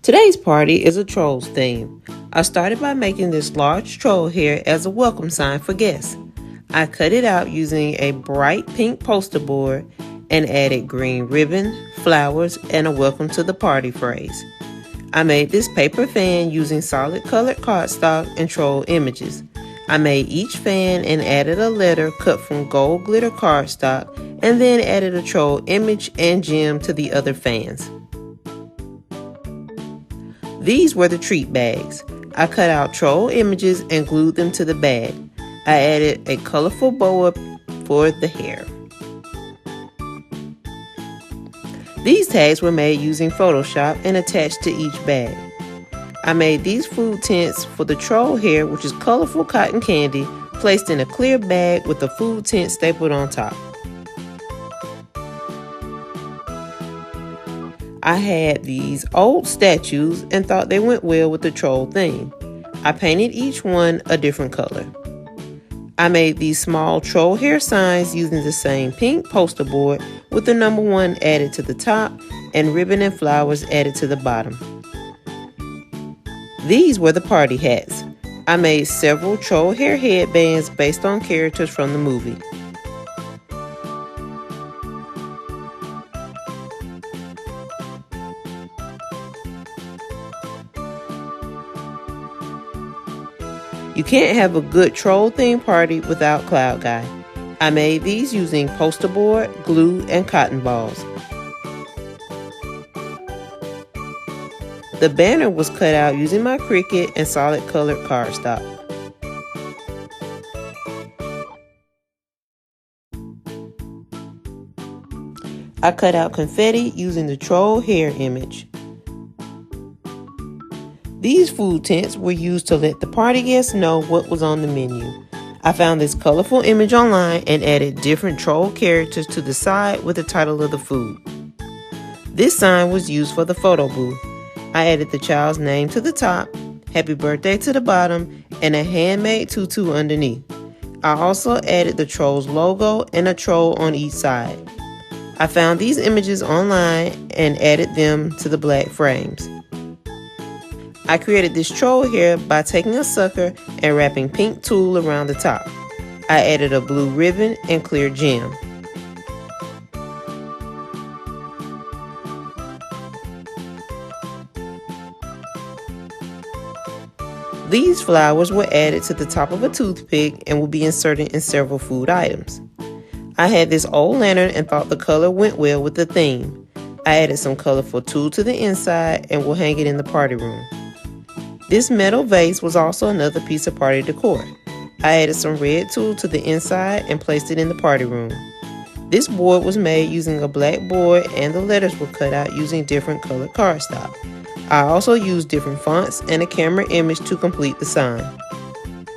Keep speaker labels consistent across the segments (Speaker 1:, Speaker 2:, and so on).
Speaker 1: Today's party is a Trolls theme. I started by making this large troll here as a welcome sign for guests. I cut it out using a bright pink poster board and added green ribbon, flowers, and a welcome to the party phrase. I made this paper fan using solid colored cardstock and troll images. I made each fan and added a letter cut from gold glitter cardstock and then added a troll image and gem to the other fans. These were the treat bags. I cut out troll images and glued them to the bag. I added a colorful boa for the hair. These tags were made using Photoshop and attached to each bag. I made these food tints for the troll hair, which is colorful cotton candy, placed in a clear bag with the food tint stapled on top. I had these old statues and thought they went well with the troll theme. I painted each one a different color. I made these small troll hair signs using the same pink poster board with the number 1 added to the top and ribbon and flowers added to the bottom. These were the party hats. I made several troll hair headbands based on characters from the movie. You can't have a good troll themed party without Cloud Guy. I made these using poster board, glue, and cotton balls. The banner was cut out using my Cricut and solid colored cardstock. I cut out confetti using the troll hair image. These food tints were used to let the party guests know what was on the menu. I found this colorful image online and added different troll characters to the side with the title of the food. This sign was used for the photo booth. I added the child's name to the top, happy birthday to the bottom, and a handmade tutu underneath. I also added the troll's logo and a troll on each side. I found these images online and added them to the black frames. I created this troll hair by taking a sucker and wrapping pink tulle around the top. I added a blue ribbon and clear gem. These flowers were added to the top of a toothpick and will be inserted in several food items. I had this old lantern and thought the color went well with the theme. I added some colorful tulle to the inside and will hang it in the party room. This metal vase was also another piece of party decor. I added some red tulle to the inside and placed it in the party room. This board was made using a black board and the letters were cut out using different colored cardstock. I also used different fonts and a camera image to complete the sign.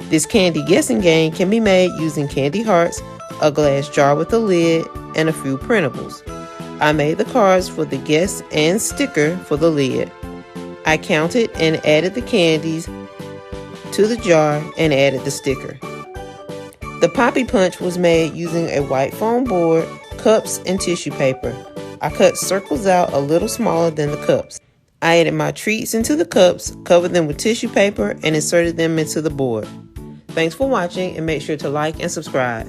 Speaker 1: This candy guessing game can be made using candy hearts, a glass jar with a lid, and a few printables. I made the cards for the guests and sticker for the lid. I counted and added the candies to the jar and added the sticker. The Poppy Punch was made using a white foam board, cups, and tissue paper. I cut circles out a little smaller than the cups. I added my treats into the cups, covered them with tissue paper, and inserted them into the board. Thanks for watching and make sure to like and subscribe.